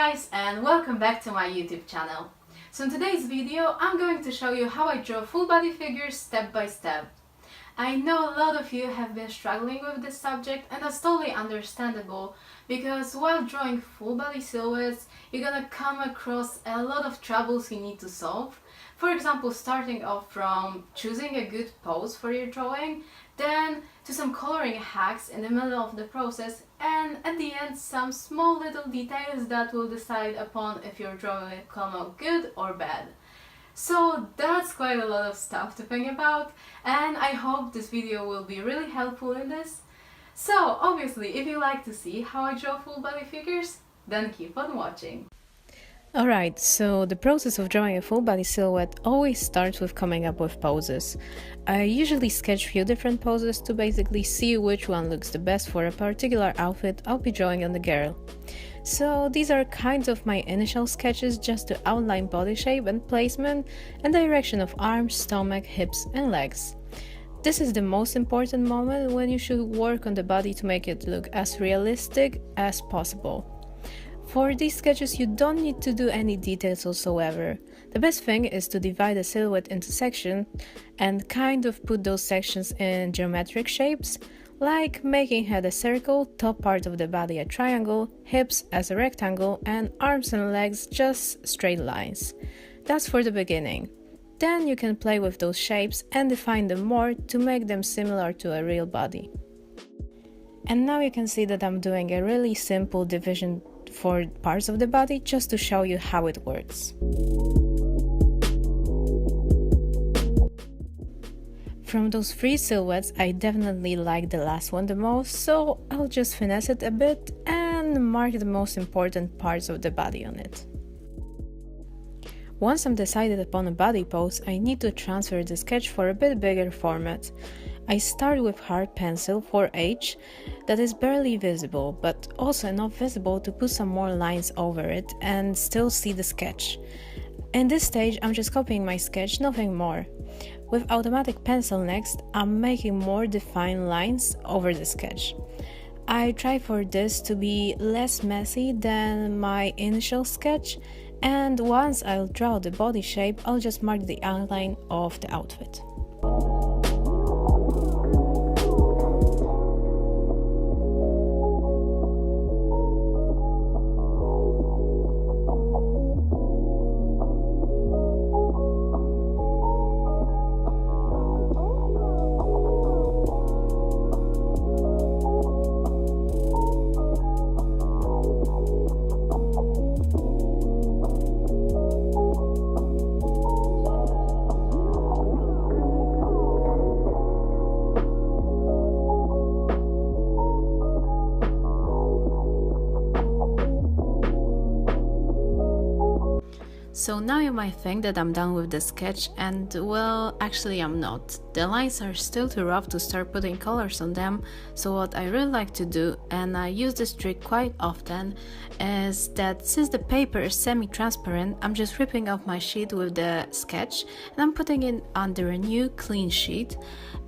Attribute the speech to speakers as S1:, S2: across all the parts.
S1: guys, and welcome back to my YouTube channel. So in today's video I'm going to show you how I draw full body figures step by step. I know a lot of you have been struggling with this subject, and that's totally understandable because while drawing full body silhouettes you're gonna come across a lot of troubles you need to solve. For example, starting off from choosing a good pose for your drawing, then to some coloring hacks in the middle of the process, and at the end some small little details that will decide upon if your drawing will come out good or bad. So that's quite a lot of stuff to think about, and I hope this video will be really helpful in this. So obviously if you like to see how I draw full body figures, then keep on watching.
S2: Alright, so the process of drawing a full body silhouette always starts with coming up with poses. I usually sketch a few different poses to basically see which one looks the best for a particular outfit I'll be drawing on the girl. So these are kind of my initial sketches just to outline body shape and placement and direction of arms, stomach, hips and legs. This is the most important moment when you should work on the body to make it look as realistic as possible. For these sketches you don't need to do any details whatsoever. The best thing is to divide the silhouette into sections and kind of put those sections in geometric shapes, like making head a circle, top part of the body a triangle, hips as a rectangle, and arms and legs just straight lines. That's for the beginning. Then you can play with those shapes and define them more to make them similar to a real body. And now you can see that I'm doing a really simple division for parts of the body just to show you how it works. From those three silhouettes, I definitely like the last one the most, so I'll just finesse it a bit and mark the most important parts of the body on it. Once I'm decided upon a body pose, I need to transfer the sketch for a bit bigger format. I start with hard pencil 4H that is barely visible, but also enough visible to put some more lines over it and still see the sketch. In this stage, I'm just copying my sketch, nothing more. With automatic pencil next, I'm making more defined lines over the sketch. I try for this to be less messy than my initial sketch, and once I'll draw the body shape, I'll just mark the outline of the outfit. So now you might think that I'm done with the sketch, and well, actually I'm not. The lines are still too rough to start putting colors on them, so what I really like to do, and I use this trick quite often, is that since the paper is semi-transparent, I'm just ripping off my sheet with the sketch and I'm putting it under a new clean sheet,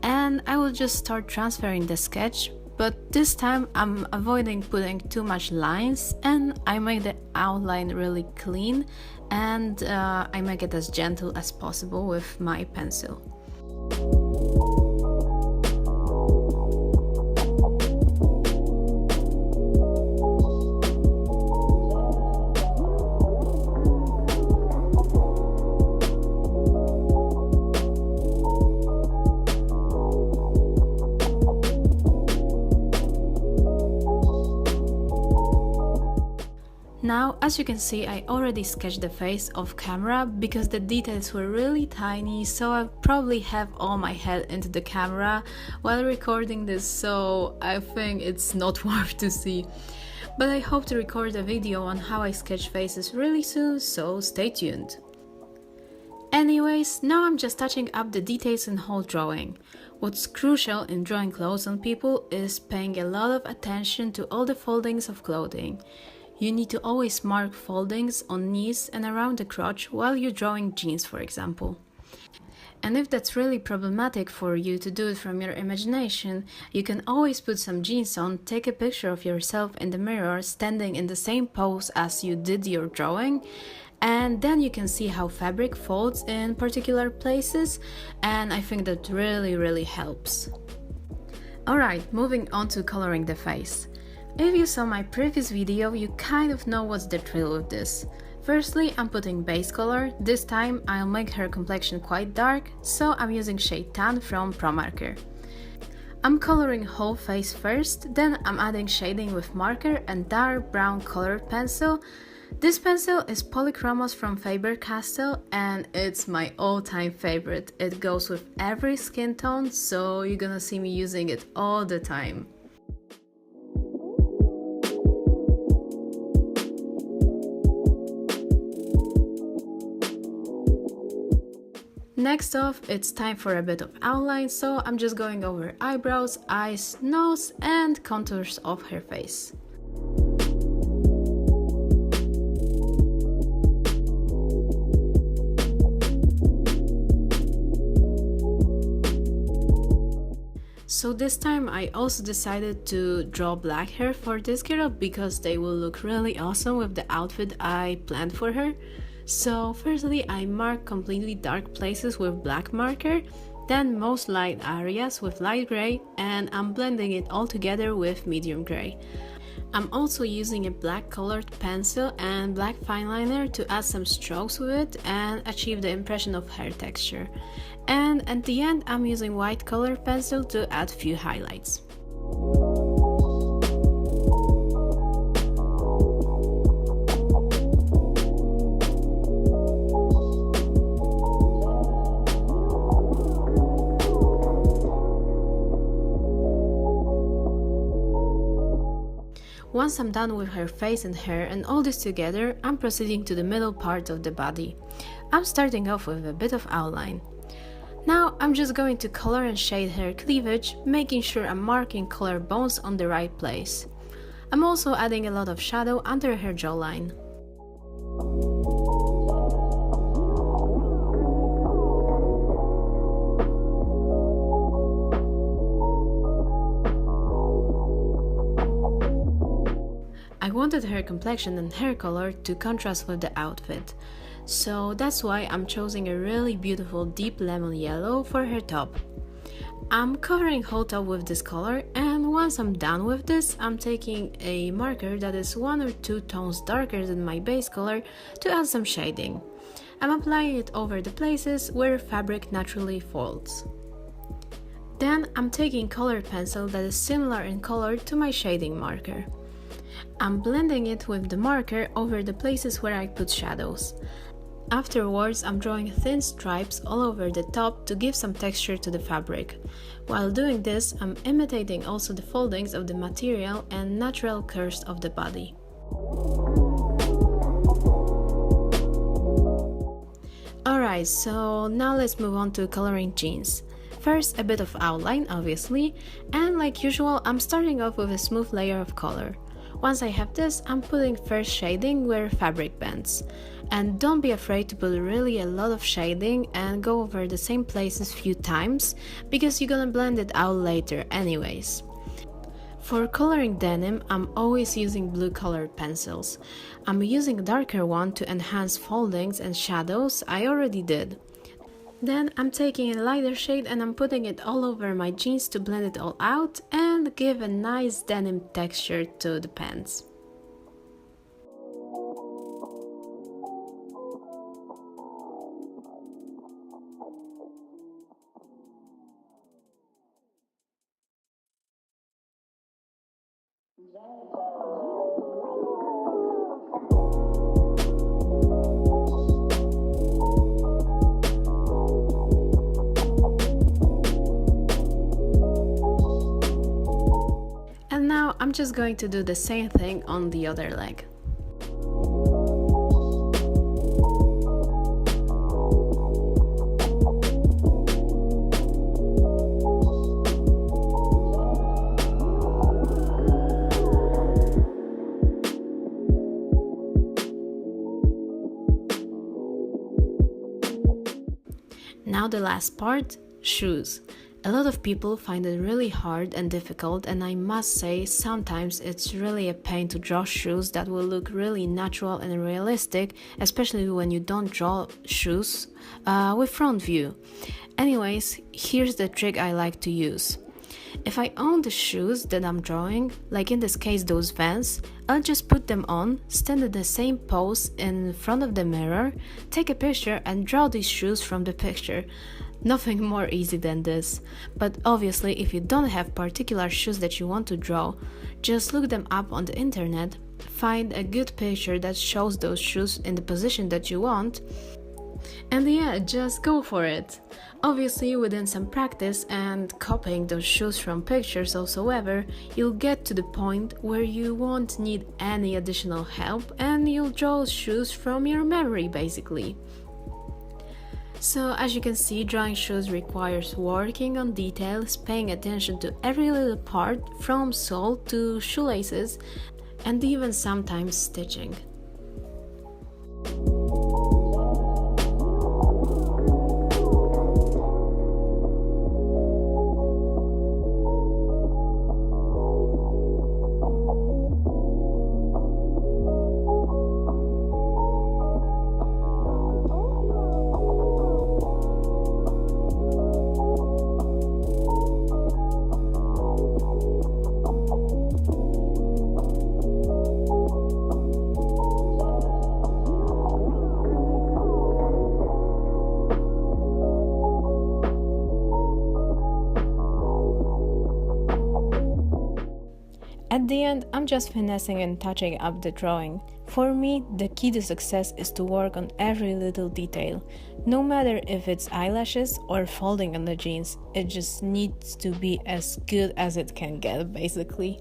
S2: and I will just start transferring the sketch. But this time I'm avoiding putting too much lines, and I make the outline really clean, and I make it as gentle as possible with my pencil. Now, as you can see, I already sketched the face off camera because the details were really tiny, so I probably have all my head into the camera while recording this, so I think it's not worth to see. But I hope to record a video on how I sketch faces really soon, so stay tuned. Anyways, now I'm just touching up the details in whole drawing. What's crucial in drawing clothes on people is paying a lot of attention to all the foldings of clothing. You need to always mark foldings on knees and around the crotch while you're drawing jeans, for example. And if that's really problematic for you to do it from your imagination, you can always put some jeans on, take a picture of yourself in the mirror standing in the same pose as you did your drawing, and then you can see how fabric folds in particular places, and I think that really helps. Alright, moving on to coloring the face. If you saw my previous video, you kind of know what's the drill with this. Firstly, I'm putting base color. This time I'll make her complexion quite dark, so I'm using shade Tan from Pro Marker. I'm coloring whole face first, then I'm adding shading with marker and dark brown colored pencil. This pencil is Polychromos from Faber-Castell and it's my all-time favorite. It goes with every skin tone, so you're gonna see me using it all the time. Next off, it's time for a bit of outline, so I'm just going over eyebrows, eyes, nose, and contours of her face. So this time I also decided to draw black hair for this girl because they will look really awesome with the outfit I planned for her. So firstly I mark completely dark places with black marker, then most light areas with light gray, and I'm blending it all together with medium gray. I'm also using a black colored pencil and black fine liner to add some strokes with it and achieve the impression of hair texture. And at the end I'm using white colored pencil to add few highlights. Once I'm done with her face and hair and all this together, I'm proceeding to the middle part of the body. I'm starting off with a bit of outline. Now I'm just going to color and shade her cleavage, making sure I'm marking color bones on the right place. I'm also adding a lot of shadow under her jawline. I wanted her complexion and hair color to contrast with the outfit, so that's why I'm choosing a really beautiful deep lemon yellow for her top. I'm covering whole top with this color, and once I'm done with this, I'm taking a marker that is 1 or 2 tones darker than my base color to add some shading. I'm applying it over the places where fabric naturally folds. Then I'm taking colored pencil that is similar in color to my shading marker. I'm blending it with the marker over the places where I put shadows. Afterwards, I'm drawing thin stripes all over the top to give some texture to the fabric. While doing this, I'm imitating also the foldings of the material and natural curves of the body. Alright, so now let's move on to coloring jeans. First, a bit of outline, obviously, and like usual, I'm starting off with a smooth layer of color. Once I have this, I'm putting first shading where fabric bends. And don't be afraid to put really a lot of shading and go over the same places few times, because you're gonna blend it out later anyways. For coloring denim, I'm always using blue colored pencils. I'm using a darker one to enhance foldings and shadows I already did. Then I'm taking a lighter shade and I'm putting it all over my jeans to blend it all out and give a nice denim texture to the pants. And now I'm just going to do the same thing on the other leg. Now the last part, shoes. A lot of people find it really hard and difficult, and I must say sometimes it's really a pain to draw shoes that will look really natural and realistic, especially when you don't draw shoes with front view. Anyways, here's the trick I like to use. If I own the shoes that I'm drawing, like in this case those Vans, I'll just put them on, stand in the same pose in front of the mirror, take a picture and draw these shoes from the picture. Nothing more easy than this. But obviously if you don't have particular shoes that you want to draw, just look them up on the internet, find a good picture that shows those shoes in the position that you want, and yeah, just go for it. Obviously, within some practice and copying those shoes from pictures whatsoever, you'll get to the point where you won't need any additional help and you'll draw shoes from your memory basically. So as you can see, drawing shoes requires working on details, paying attention to every little part from sole to shoelaces, and even sometimes stitching. At the end, I'm just finessing and touching up the drawing. For me, the key to success is to work on every little detail. No matter if it's eyelashes or folding on the jeans, it just needs to be as good as it can get, basically.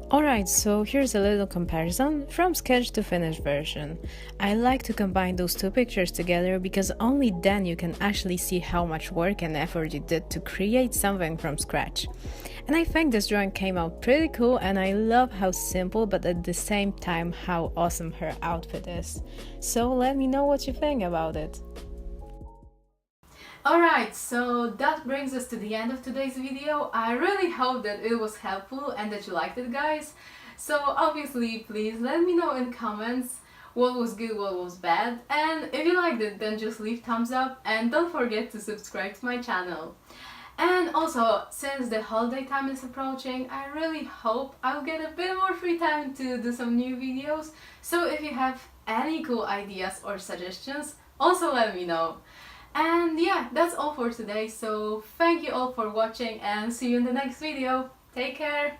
S2: Alright, so here's a little comparison from sketch to finished version. I like to combine those two pictures together because only then you can actually see how much work and effort you did to create something from scratch. And I think this drawing came out pretty cool, and I love how simple but at the same time how awesome her outfit is. So let me know what you think about it.
S1: Alright, so that brings us to the end of today's video. I really hope that it was helpful and that you liked it, guys. So obviously, please let me know in comments what was good, what was bad, and if you liked it, then just leave thumbs up and don't forget to subscribe to my channel. And also, since the holiday time is approaching, I really hope I'll get a bit more free time to do some new videos. So if you have any cool ideas or suggestions, also let me know. And yeah, that's all for today, so thank you all for watching and see you in the next video. Take care!